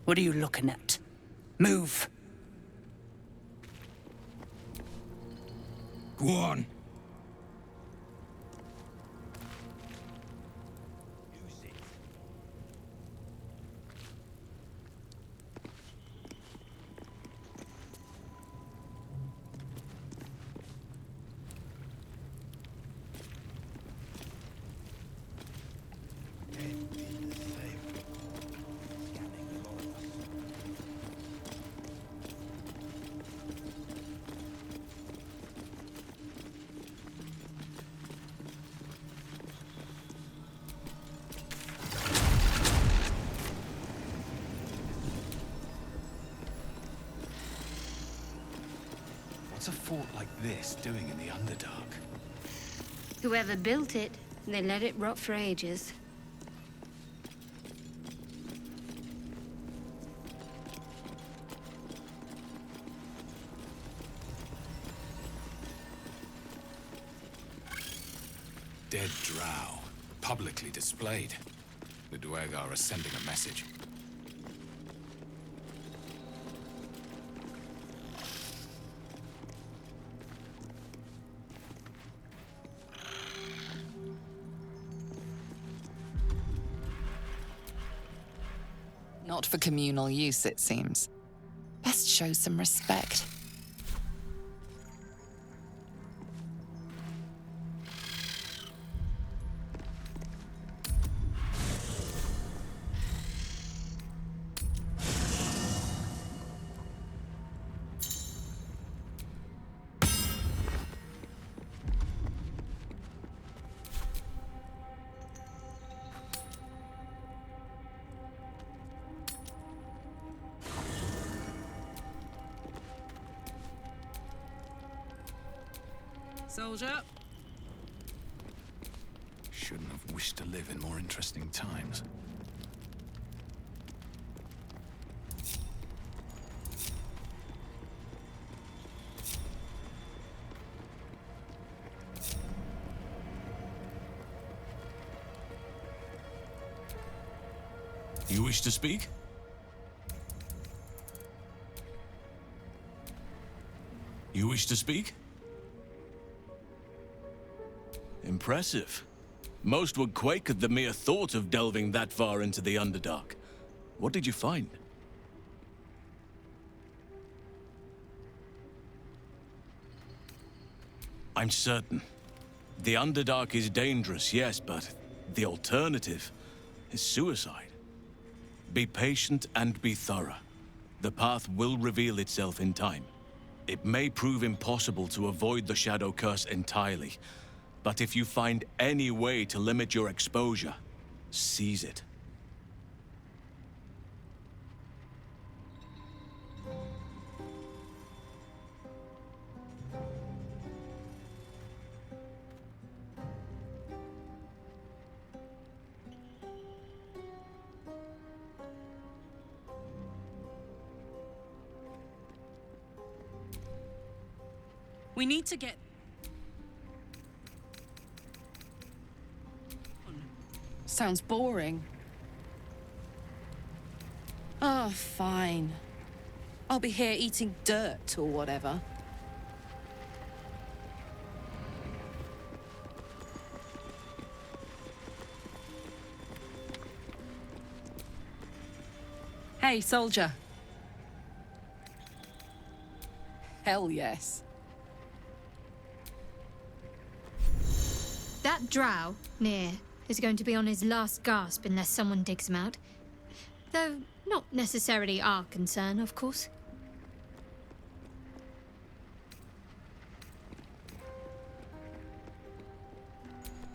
What are you looking at? Move! Go on. What's a fort like this doing in the Underdark? Whoever built it, they let it rot for ages. Dead drow, publicly displayed. The Duergar are sending a message. Not for communal use, it seems. Best show some respect. Soldier! Shouldn't have wished to live in more interesting times. You wish to speak? You wish to speak? Impressive. Most would quake at the mere thought of delving that far into the Underdark. What did you find? I'm certain. The Underdark is dangerous, yes, but the alternative is suicide. Be patient and be thorough. The path will reveal itself in time. It may prove impossible to avoid the Shadow Curse entirely, but if you find any way to limit your exposure, seize it. We need to get... Sounds boring. Oh, fine. I'll be here eating dirt or whatever. Hey, soldier. Hell yes. That drow, near, is going to be on his last gasp unless someone digs him out. Though, not necessarily our concern, of course.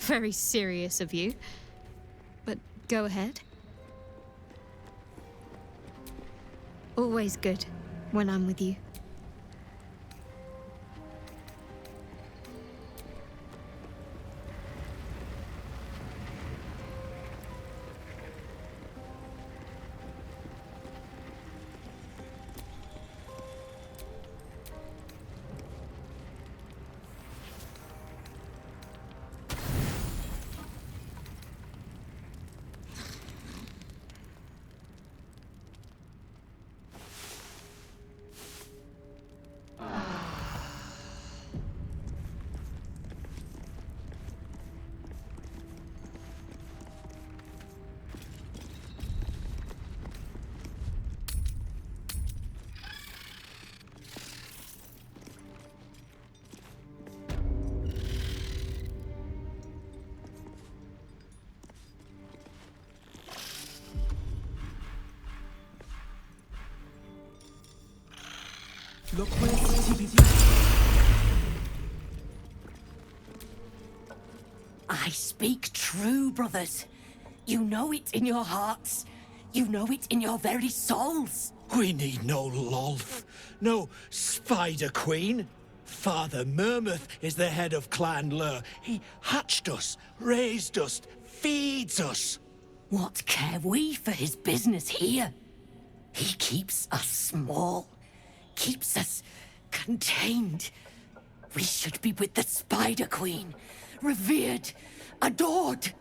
Very serious of you. But go ahead. Always good when I'm with you. I speak true, brothers. You know it in your hearts. You know it in your very souls. We need no Lolth, no Spider Queen. Father Mermuth is the head of Clan Lur. He hatched us, raised us, feeds us. What care we for his business here? He keeps us small, keeps us contained. We should be with the Spider Queen, revered, adored.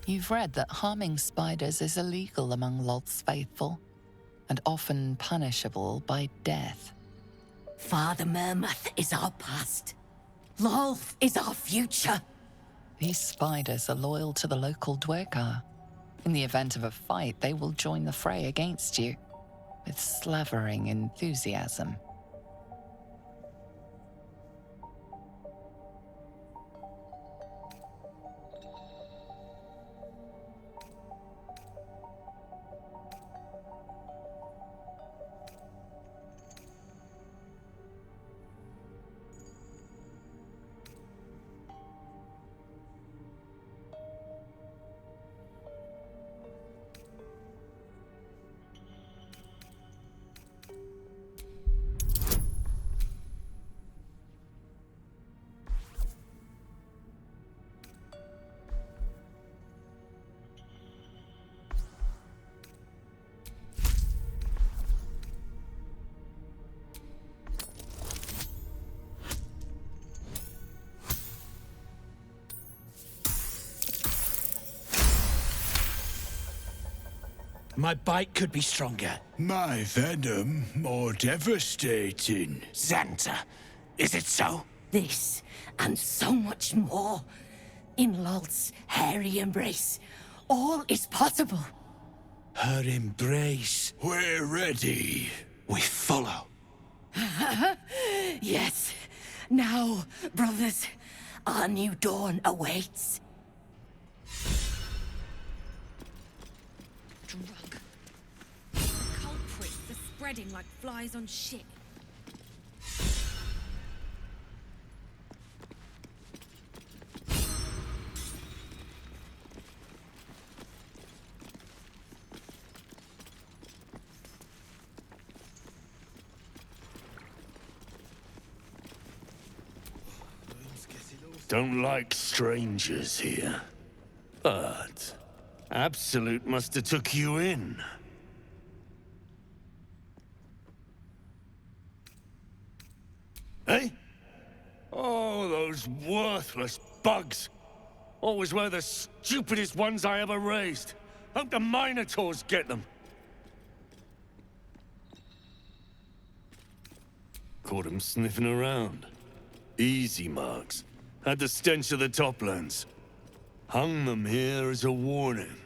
You've read that harming spiders is illegal among Lolth's faithful, and often punishable by death. Father Mermuth is our past. Lolth is our future. These spiders are loyal to the local Dwergar. In the event of a fight, they will join the fray against you, with slavering enthusiasm. My bite could be stronger. My venom more devastating. Xanta, is it so? This and so much more. In Lolth's hairy embrace, all is possible. Her embrace. We're ready. We follow. Yes. Now, brothers, our new dawn awaits. Drug. Culprits are spreading like flies on shit. Don't like strangers here. But Absolute must have took you in. Eh? Oh, those worthless bugs. Always were the stupidest ones I ever raised. Hope the Minotaurs get them. Caught him sniffing around. Easy marks. Had the stench of the Toplands. Hung them here as a warning.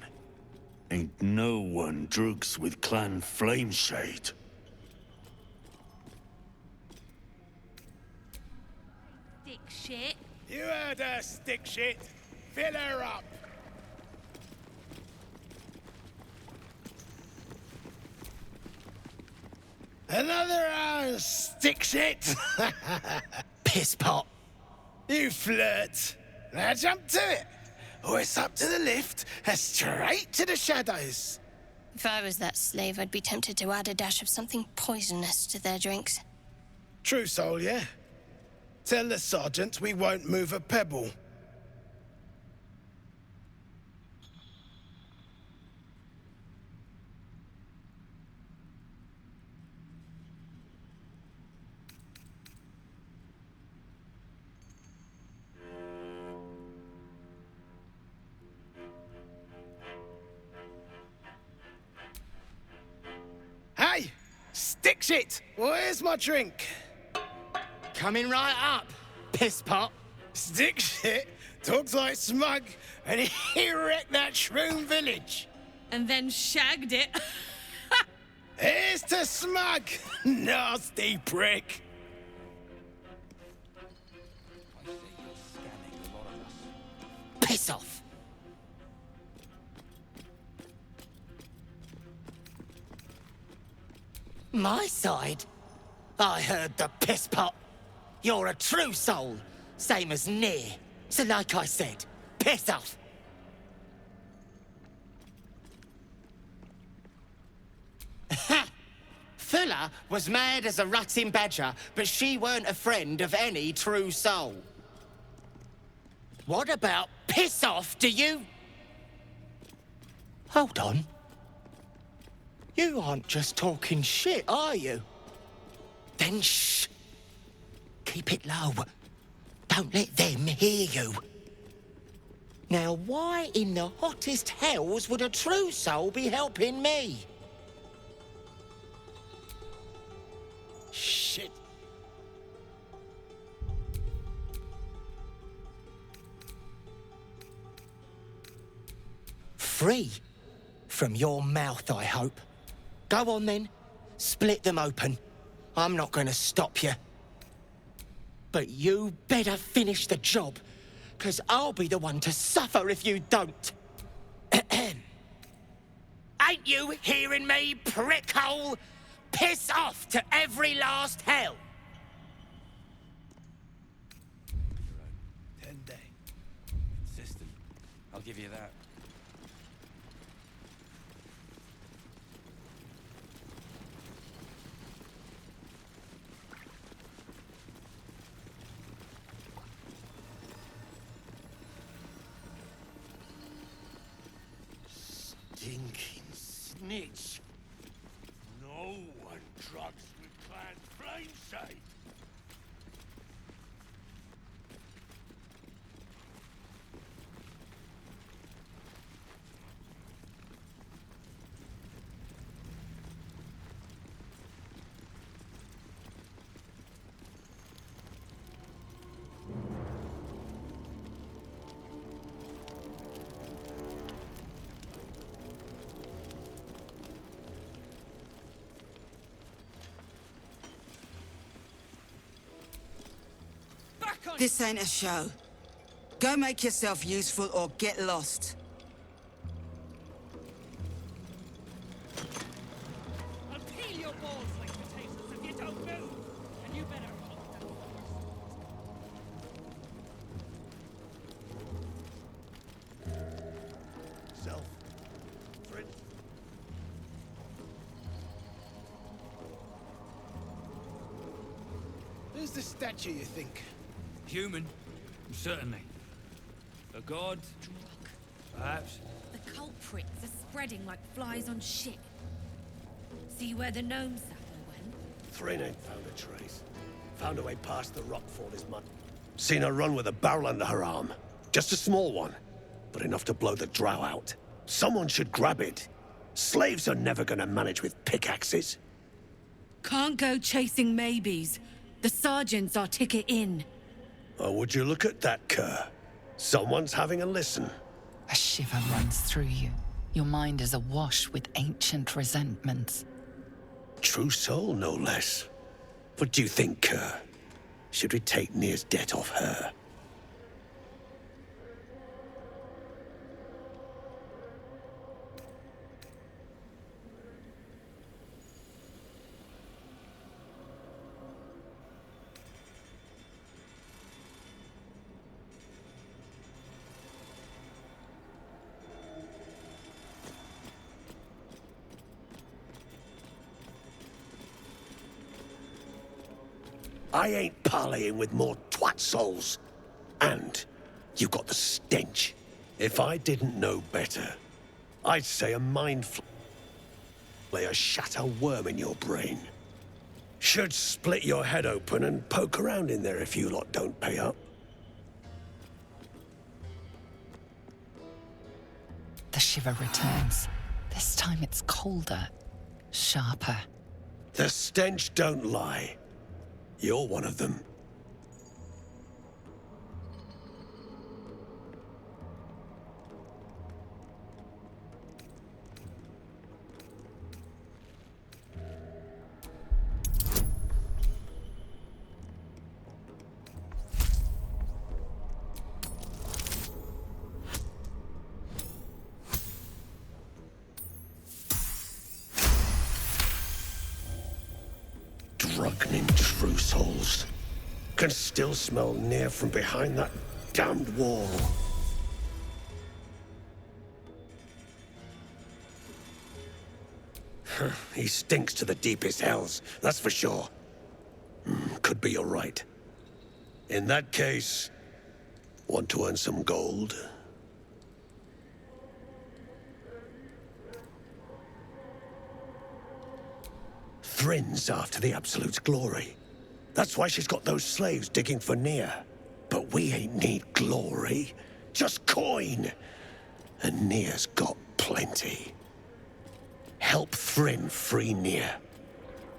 Ain't no one drugs with Clan Flameshade. Dick shit. You heard her, stick shit. Fill her up. Another hour, stick shit. Piss pot. You flirt. Now jump to it. Or it's up to the lift and straight to the shadows. If I was that slave, I'd be tempted to add a dash of something poisonous to their drinks. True soul, yeah? Tell the sergeant we won't move a pebble. Hey! Stick shit! Where's my drink? Coming right up, piss pot. Stick shit, talks like smug, and he wrecked that shroom village. And then shagged it. Here's to smug, nasty prick. Piss off. My side? I heard the piss pot. You're a true soul, same as near. So like I said, piss off. Fuller was mad as a rutting badger, but she weren't a friend of any true soul. What about piss off, do you? Hold on. You aren't just talking shit, are you? Then shh. Keep it low. Don't let them hear you. Now, why in the hottest hells would a true soul be helping me? Shit. Free? From your mouth, I hope. Go on then. Split them open. I'm not gonna stop you. But you better finish the job, 'cause I'll be the one to suffer if you don't. Ain't you hearing me, prickhole? Piss off to every last hell! 10 day. Consistent. I'll give you that. Stinking snitch. No one drugs with Clan Flameshade. This ain't a show. Go make yourself useful or get lost. I'll peel your balls like potatoes if you don't move. And you better hold them. Self. Friend. Who's the statue, you think? Human, certainly. A god, perhaps. The culprits are spreading like flies on shit. See where the gnome sapper went? Thrin ain't found a trace. Found her way past the rockfall this month. Seen her run with a barrel under her arm. Just a small one, but enough to blow the drow out. Someone should grab it. Slaves are never gonna manage with pickaxes. Can't go chasing maybes. The sergeants are ticket in. Oh, would you look at that, Kerr? Someone's having a listen. A shiver runs through you. Your mind is awash with ancient resentments. True soul, no less. What do you think, Kerr? Should we take Nir's debt off her? I ain't parleying with more twat souls. And you got the stench. If I didn't know better, I'd say a mind flayer shat a worm in your brain. Should split your head open and poke around in there if you lot don't pay up. The shiver returns. This time it's colder, sharper. The stench don't lie. You're one of them. Darkening truce holes. Can still smell near from behind that damned wall. He stinks to the deepest hells, that's for sure. Could be you're right. In that case, want to earn some gold? Thrin's after the Absolute's glory. That's why she's got those slaves digging for Nia. But we ain't need glory, just coin. And Nia's got plenty. Help Thryn free Nia.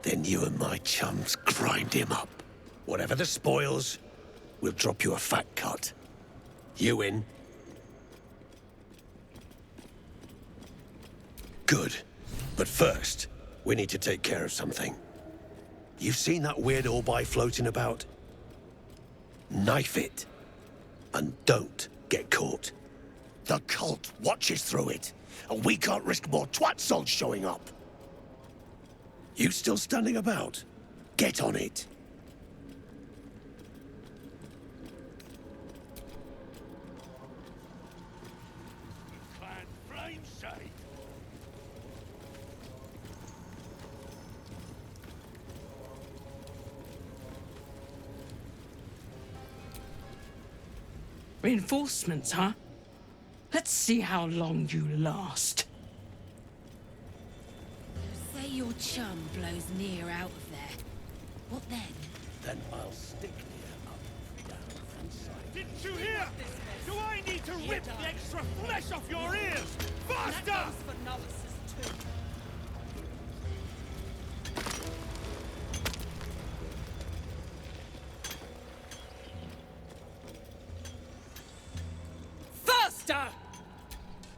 Then you and my chums grind him up. Whatever the spoils, we'll drop you a fat cut. You in? Good. But first, we need to take care of something. You've seen that weird orb floating about? Knife it. And don't get caught. The cult watches through it, and we can't risk more twat souls showing up. You still standing about? Get on it. Reinforcements, huh? Let's see how long you last. Say your chum blows Nia out of there. What then? Then I'll stick Nia up, down, and side. Didn't you hear? Do I need to rip the extra flesh off your ears? Faster! That goes for novices too.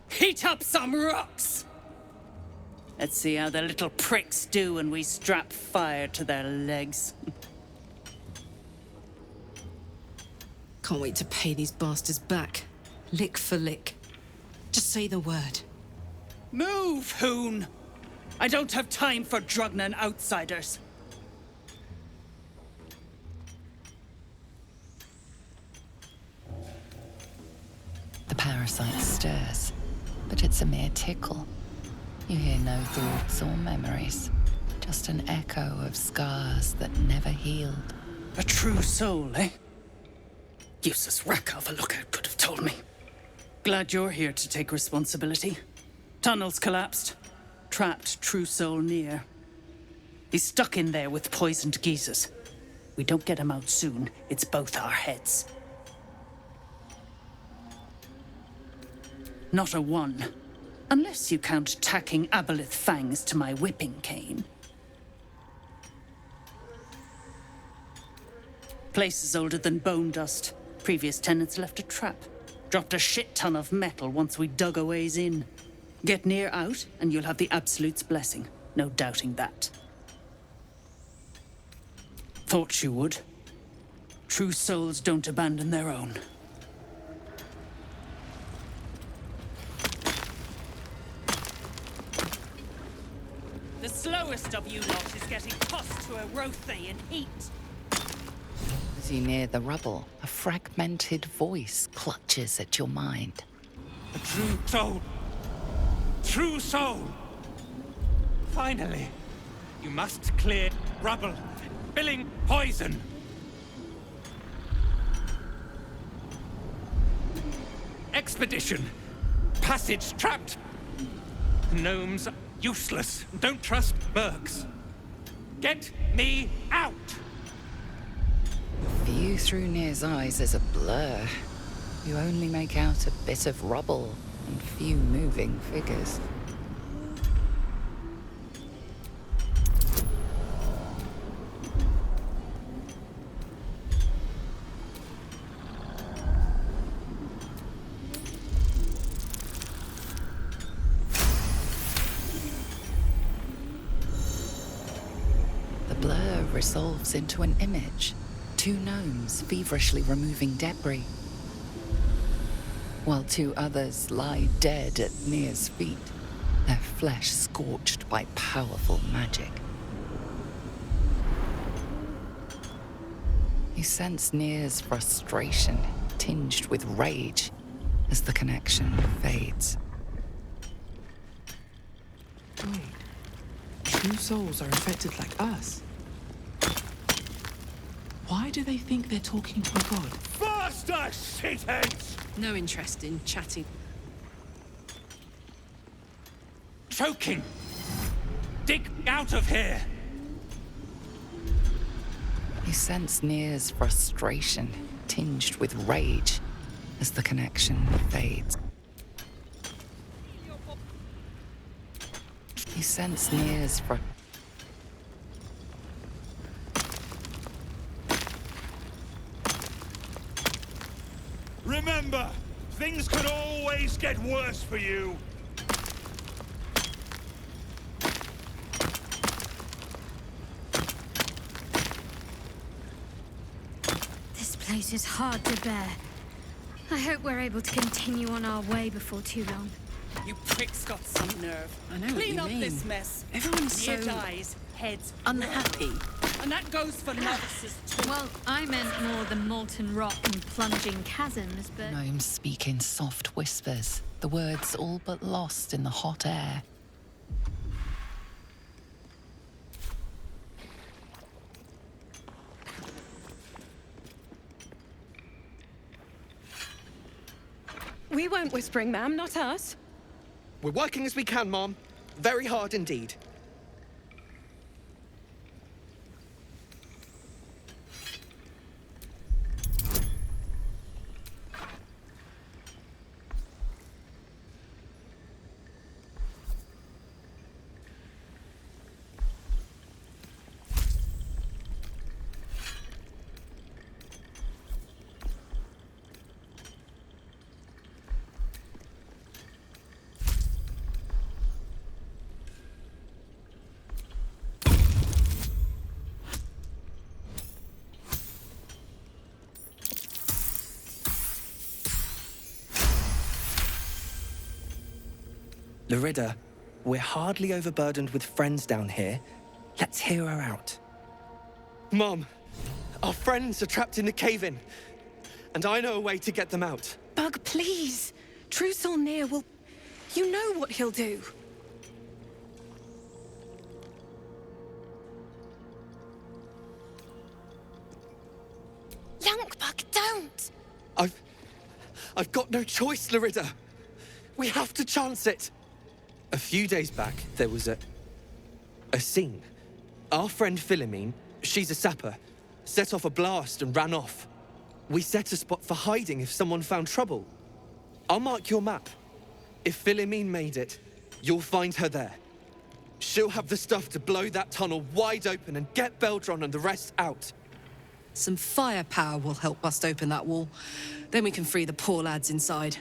Heat up some rocks! Let's see how the little pricks do when we strap fire to their legs. Can't wait to pay these bastards back. Lick for lick. Just say the word. Move, Hoon! I don't have time for Drugnan outsiders. The parasite stirs, but it's a mere tickle. You hear no thoughts or memories, just an echo of scars that never healed. A true soul, eh? Useless wreck of a lookout could have told me. Glad you're here to take responsibility. Tunnels collapsed. Trapped true soul near. He's stuck in there with poisoned geezers. We don't get him out soon, it's both our heads. Not a one. Unless you count tacking aboleth fangs to my whipping cane. Place is older than bone dust. Previous tenants left a trap. Dropped a shit ton of metal once we dug a ways in. Get near out, and you'll have the Absolute's blessing. No doubting that. Thought you would. True souls don't abandon their own. The slowest of you lot is getting tossed to a Rothe in heat. As you near the rubble, a fragmented voice clutches at your mind. A true soul. True soul. Finally. You must clear rubble. Spilling poison. Expedition. Passage trapped. Gnomes useless. Don't trust mercs. Get me out! View through Nir's eyes is a blur. You only make out a bit of rubble and few moving figures. The blur resolves into an image. Two gnomes feverishly removing debris, while two others lie dead at Nir's feet, their flesh scorched by powerful magic. You sense Nir's frustration, tinged with rage, as the connection fades. Wait. True souls are infected like us. Why do they think they're talking to a god? Faster, shitheads! No interest in chatting. Choking! Dig out of here! You sense Nir's frustration, tinged with rage, as the connection fades. You sense Nir's Remember, things can always get worse for you. This place is hard to bear. I hope we're able to continue on our way before too long. You pricks got some nerve. I know what Clean you up mean. this mess. Everyone's Ears, so eyes, heads unhappy. And that goes for novices too. Well, I meant more the molten rock and plunging chasms, but... gnomes speak in soft whispers, the words all but lost in the hot air. We weren't whispering, ma'am, not us. We're working as we can, Mom. Very hard indeed. Larida, we're hardly overburdened with friends down here. Let's hear her out. Mom, our friends are trapped in the cave-in, and I know a way to get them out. Bug, please. True Soul Nir will... You know what he'll do. Youngbug, don't! I've got no choice, Larida. We have to chance it. A few days back, there was a scene. Our friend Philomene, she's a sapper, set off a blast and ran off. We set a spot for hiding if someone found trouble. I'll mark your map. If Philomene made it, you'll find her there. She'll have the stuff to blow that tunnel wide open and get Beldron and the rest out. Some firepower will help bust open that wall. Then we can free the poor lads inside.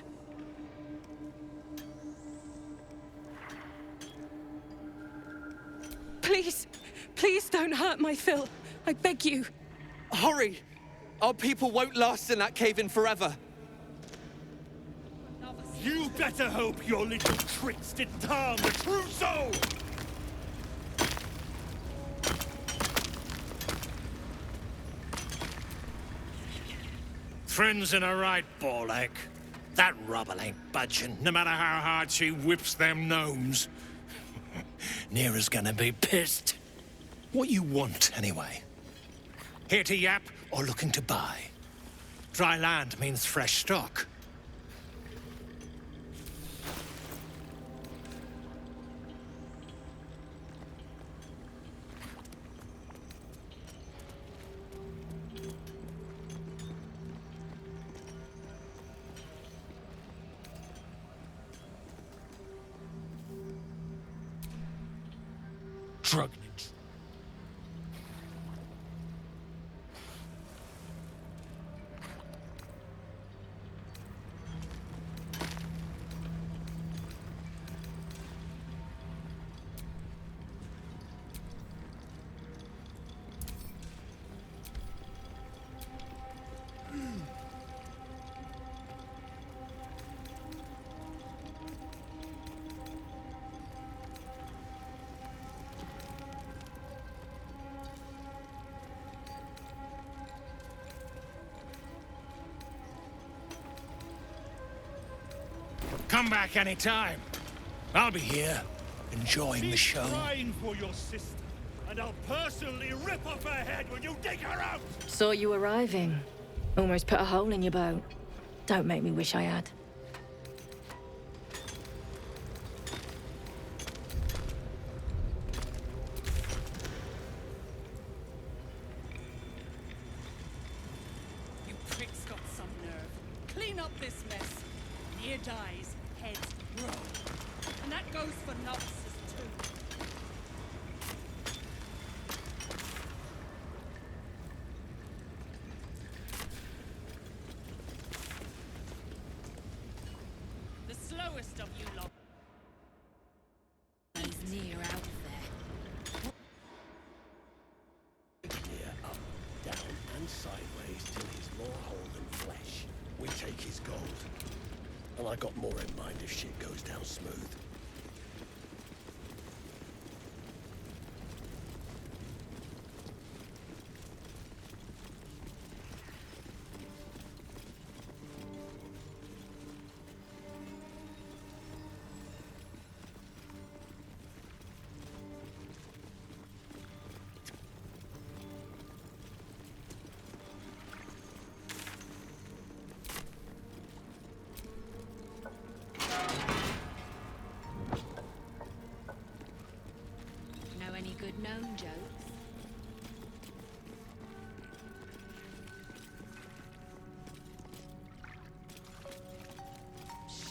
Please, please don't hurt my Phil. I beg you. Hurry! Our people won't last in that cave-in forever. You better hope your little tricks didn't harm the true soul! Friends in a right, Borlek. That rubble ain't budging, no matter how hard she whips them gnomes. Nira's gonna be pissed. What you want, anyway? Here to yap or looking to buy? Dry land means fresh stock. Drug ninja. Come back anytime. I'll be here, enjoying the She's show. crying for your sister, and I'll personally rip off her head when you dig her out! Saw you arriving. Almost put a hole in your boat. Don't make me wish I had. You pricks got some nerve. Clean up this mess. Near dies, heads grow. And that goes for novices too. The slowest of you lot. He's near out there. Here, up, down, and sideways till he's more whole than flesh. We take his gold. And I got more in mind if shit goes down smooth. Know any good gnome jokes?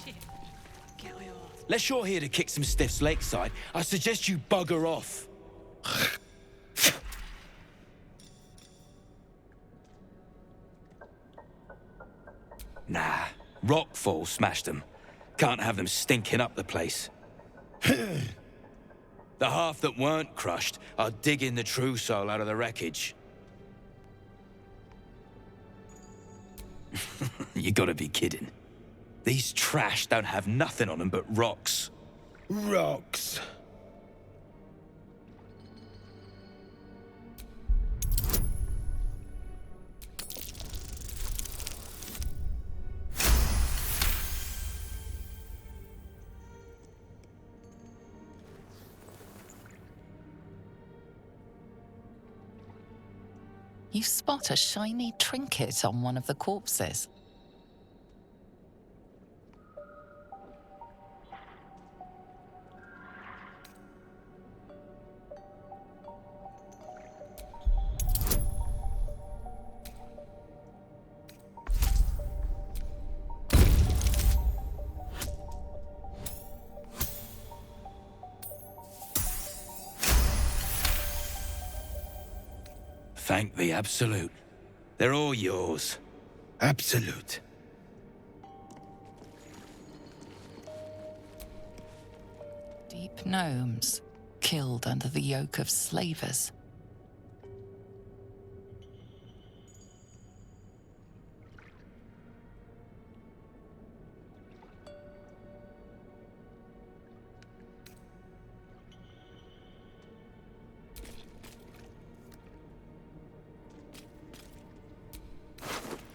Shit. Get your ass. Unless you're here to kick some stiffs lakeside, I suggest you bugger off. Nah, rockfall smashed them. Can't have them stinking up the place. The half that weren't crushed are digging the true soul out of the wreckage. You gotta be kidding. These trash don't have nothing on them but rocks. Rocks. You spot a shiny trinket on one of the corpses. Thank the Absolute. They're all yours. Absolute. Deep gnomes, killed under the yoke of slavers.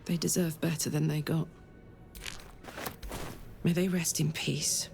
They deserve better than they got. May they rest in peace.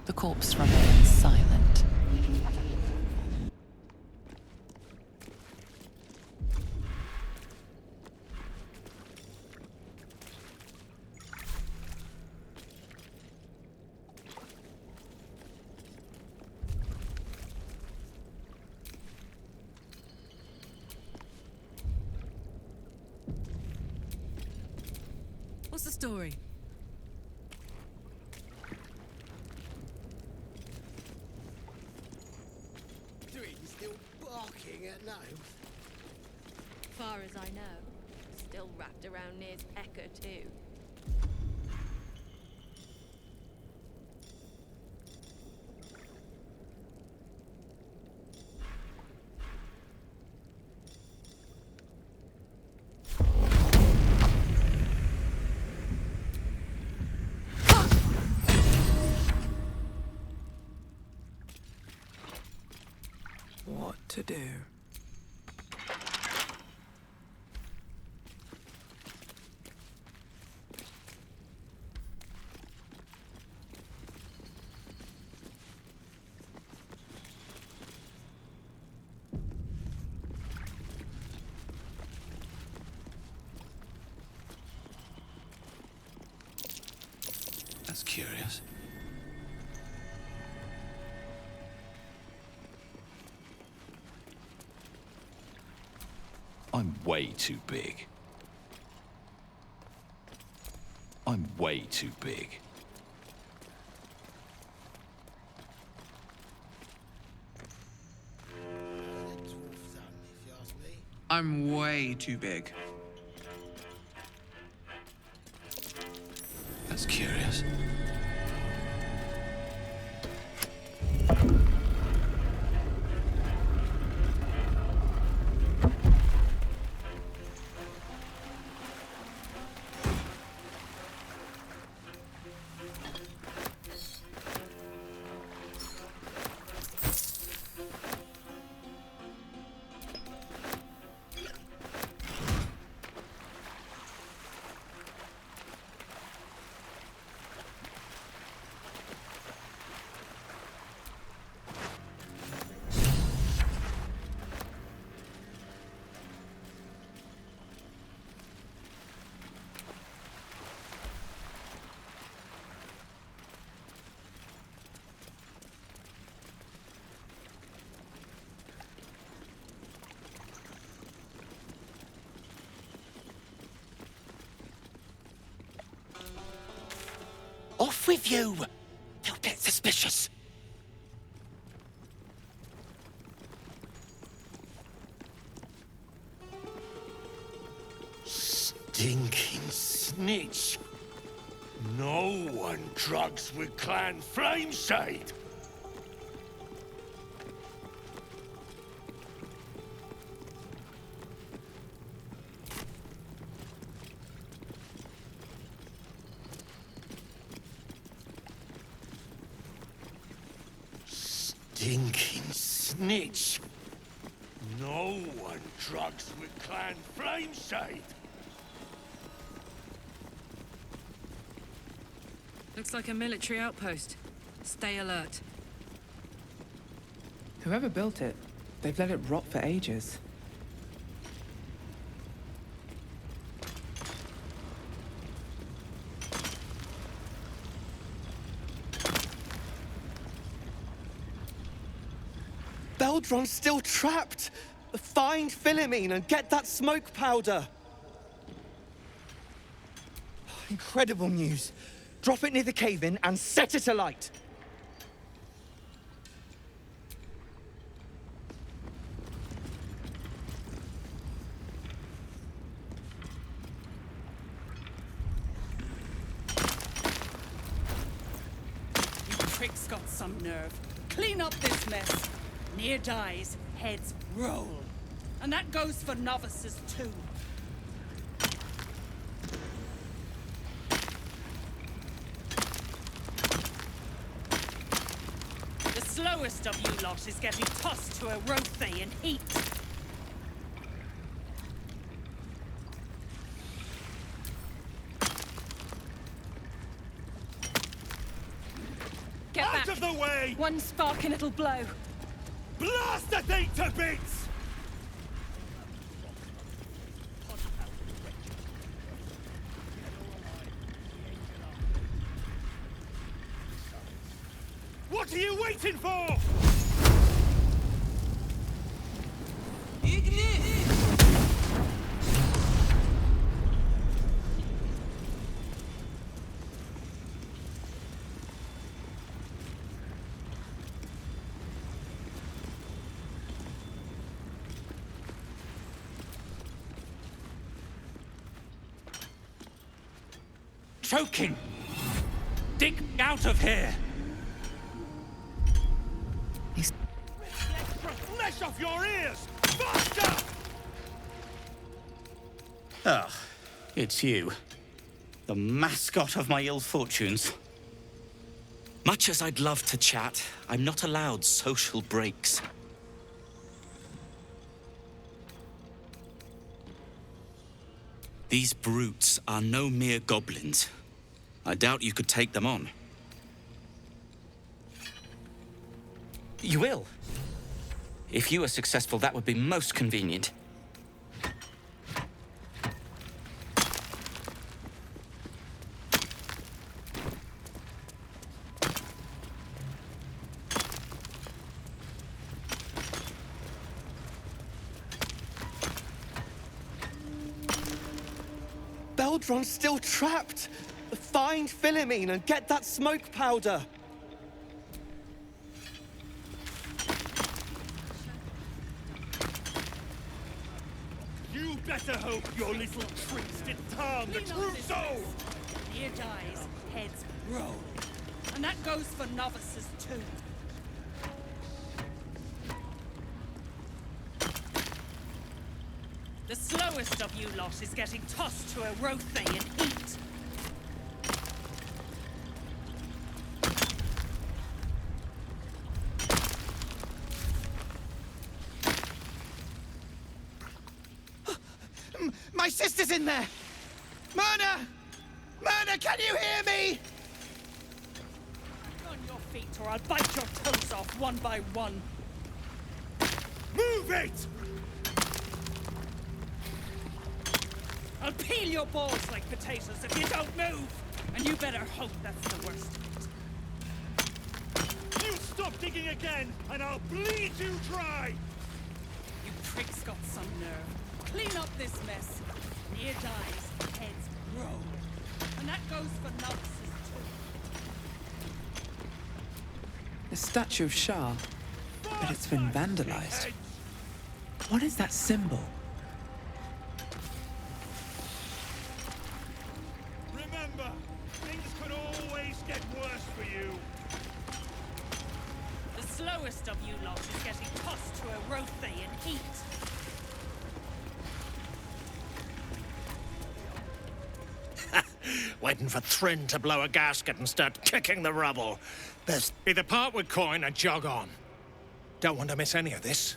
The corpse remains silent. What's the story? Still barking at gnomes? far as I know. Still wrapped around Nir's Echo, too. What to do? That's curious. I'm way too big. I'm way too big. I'm way too big. That's curious. Off with you! They'll get suspicious. Stinking snitch. No one drugs with Clan Flameshade. Stinking snitch. No one drugs with Clan Flameshade. Looks like a military outpost. Stay alert. Whoever built it, they've let it rot for ages. Baldron's still trapped! Find Philomene and get that smoke powder! Incredible news. Drop it near the cave-in and set it alight! You prick's got some nerve. Clean up this mess. Near dies, heads roll. And that goes for novices too. The slowest of you lot is getting tossed to a Rothe in heat. Get Out back! of the way! One spark and it'll blow. Blast the thing to bits! What are you waiting for? choking! Dig out of here! Rip the extra flesh off your ears! Faster! Ah, it's you. The mascot of my ill fortunes. Much as I'd love to chat, I'm not allowed social breaks. These brutes are no mere goblins. I doubt you could take them on. You will. If you are successful, that would be most convenient. Baldron's still trapped! Find Philomene and get that smoke powder! You better hope your little tricks didn't harm the true soul! Near dies, heads roll. And that goes for novices too. The slowest of you lot is getting tossed to a Rothe in heat. My sister's in there! Myrna! Myrna, can you hear me? On your feet or I'll bite your toes off one by one. Move it! I'll peel your balls like potatoes if you don't move! And you better hope that's the worst. You stop digging again, and I'll bleed you dry! You prick's got some nerve. Clean up this mess. Near dies, heads roll. And that goes for novices too. The statue of Shah, but it's been vandalized. What is that symbol? Remember, things could always get worse for you. The slowest of you lot is getting tossed to a Rothe in heat. Waiting for Thryn to blow a gasket and start kicking the rubble. Best be the part with coin and jog on. Don't want to miss any of this.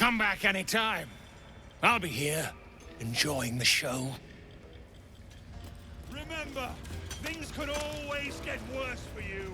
Come back anytime. I'll be here, enjoying the show. Remember, things could always get worse for you.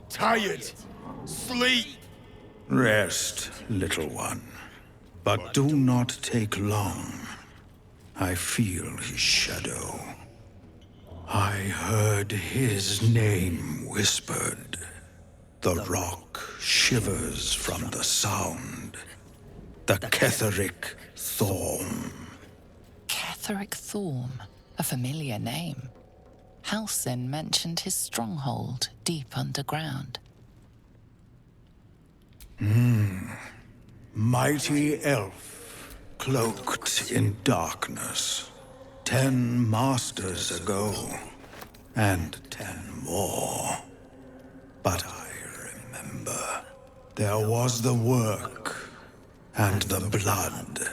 Tired. Sleep. Rest, little one. But do not take long. I feel his shadow. I heard his name whispered. The rock shivers from the sound. The Ketheric Thorm. Ketheric Thorm, a familiar name. Halsin mentioned his stronghold deep underground. Mighty elf, cloaked in darkness. 10 masters ago, and 10 more. But I remember. There was the work, and the blood.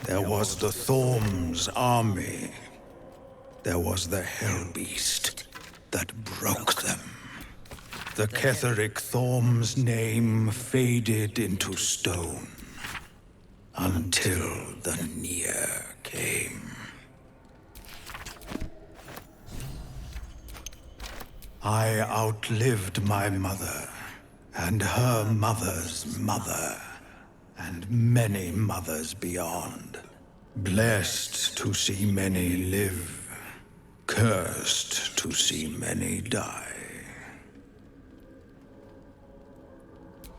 There was the Thorm's army. There was the Hellbeast that broke them. The Ketheric Thorm's name faded into stone until the Near came. I outlived my mother, and her mother's mother, and many mothers beyond. Blessed to see many live. Cursed to see many die.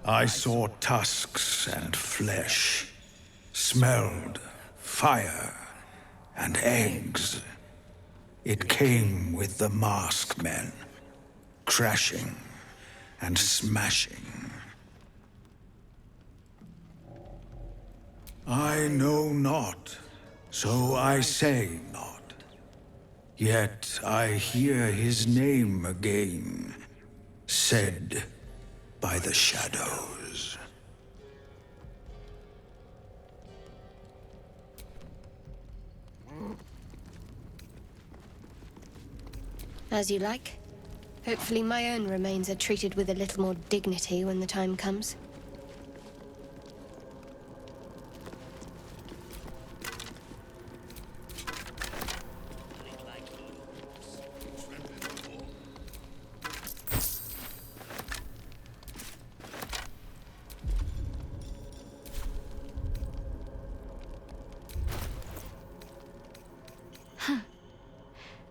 I saw tusks and flesh, smelled fire and eggs. It came with the masked men, crashing and smashing. I know not, so I say not. Yet I hear his name again, said by the shadows. As you like. Hopefully my own remains are treated with a little more dignity when the time comes.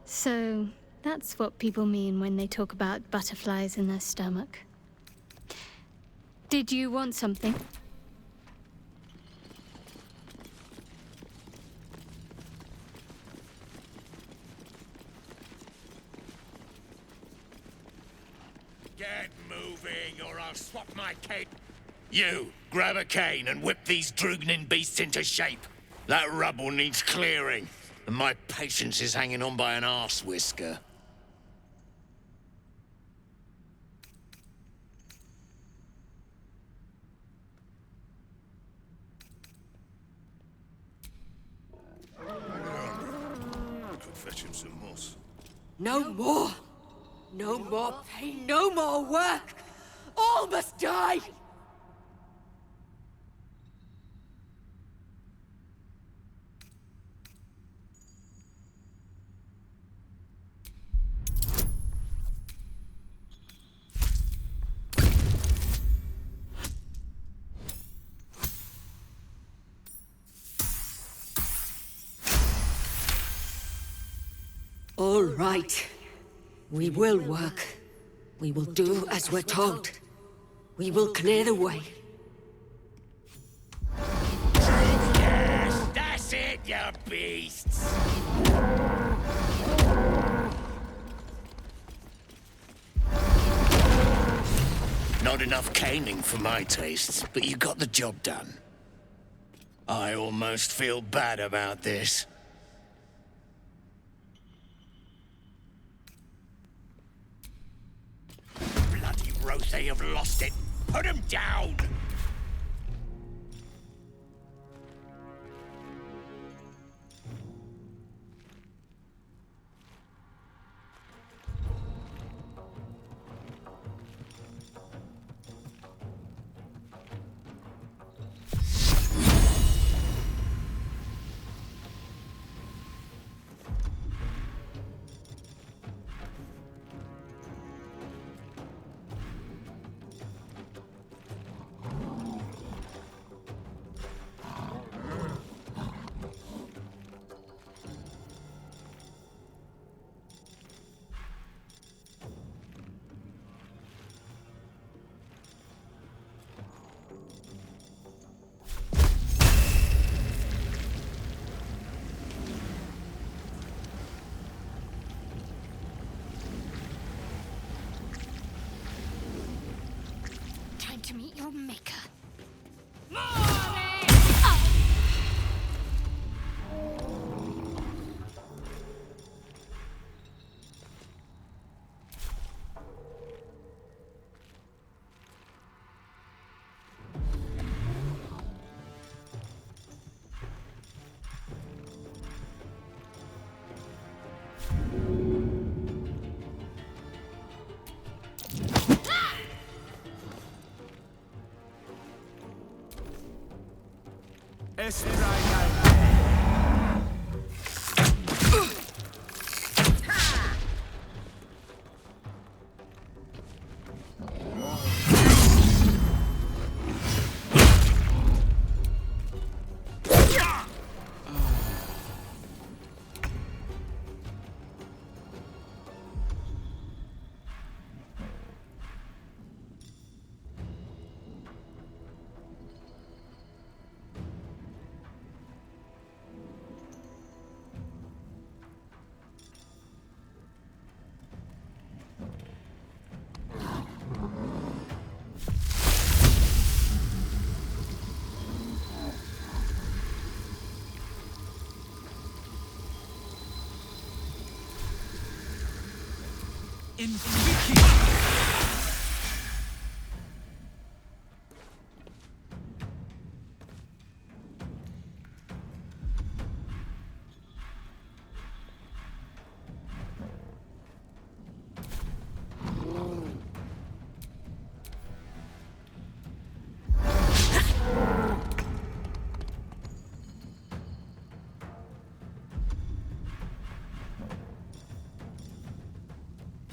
So, that's what people mean when they talk about butterflies in their stomach. Did you want something? Get moving, or I'll swap my cane. You, grab a cane and whip these droognin beasts into shape. That rubble needs clearing, and my patience is hanging on by an arse whisker. Could fetch him some moss. No more! No more pain, no more work! All must die! All right. We will work. We will do as we're told. We will clear the way. Yes, that's it, you beasts! Not enough caning for my tastes, but you got the job done. I almost feel bad about this. both they have lost it. Put them down! Time to meet your maker.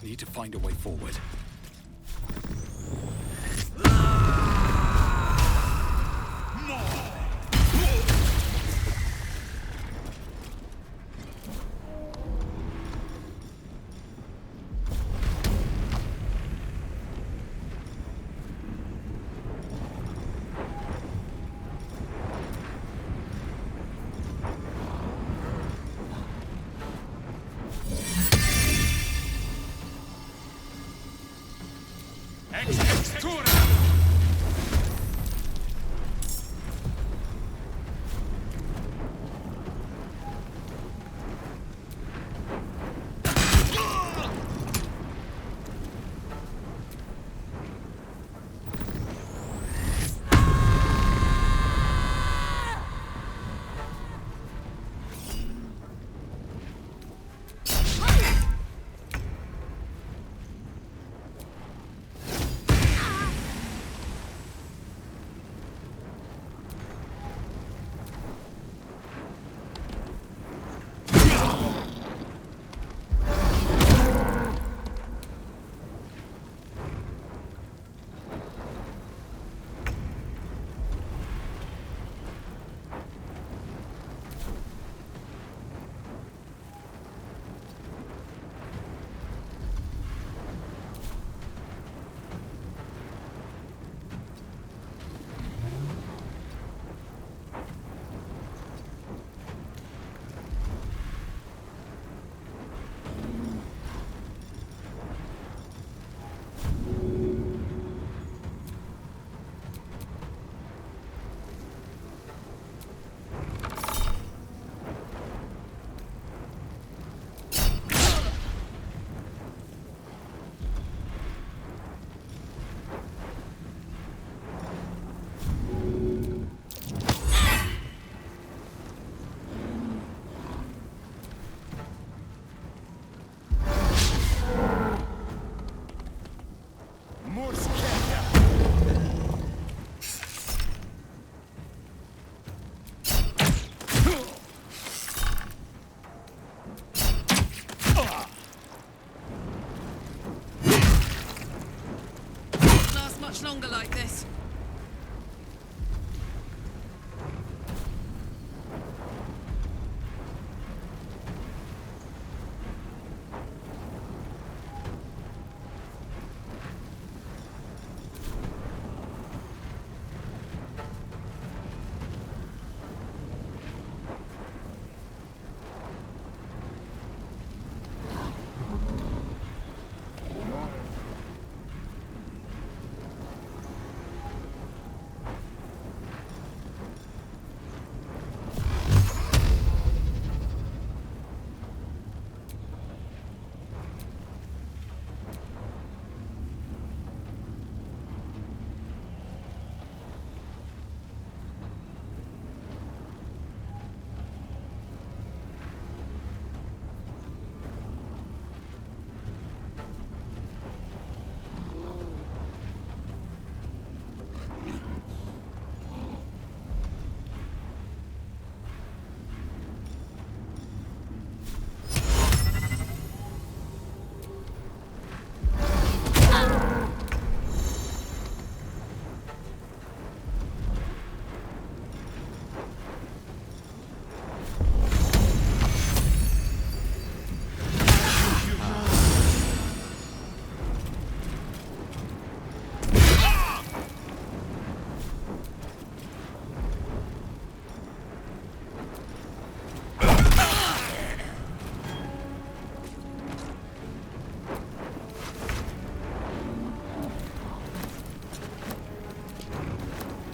Need to find a way forward. much longer like this.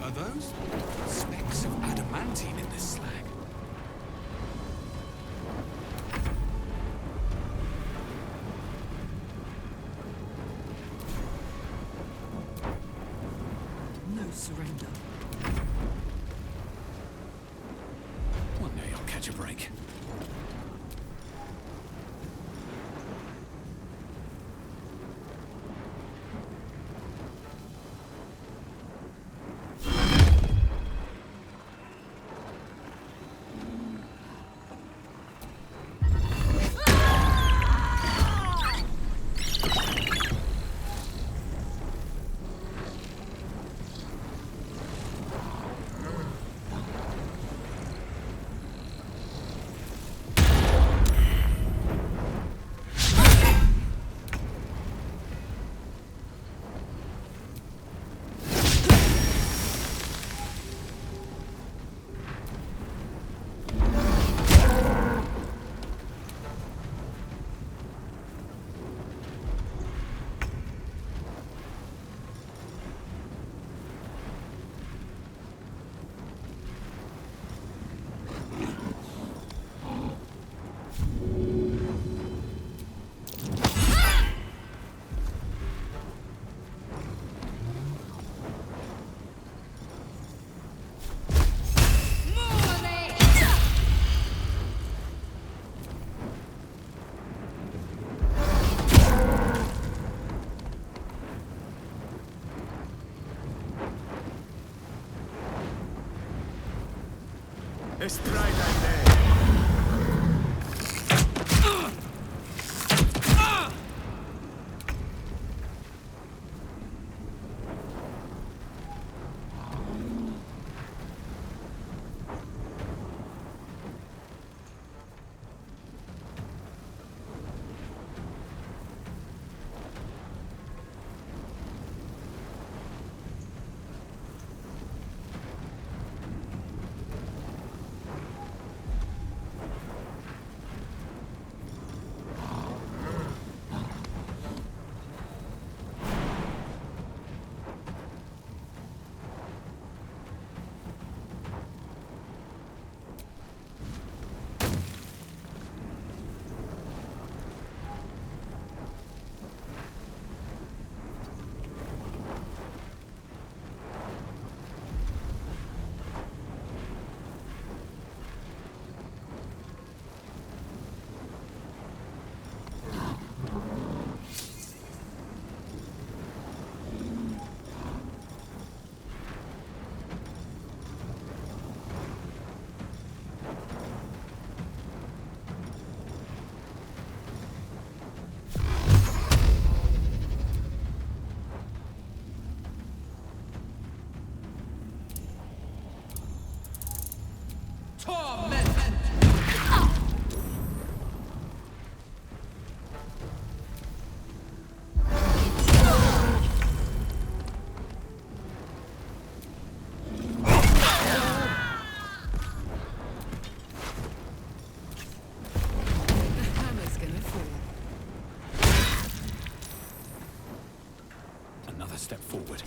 Are those specks of adamantine in this slag? No surrender. One day I'll catch a break. step forward.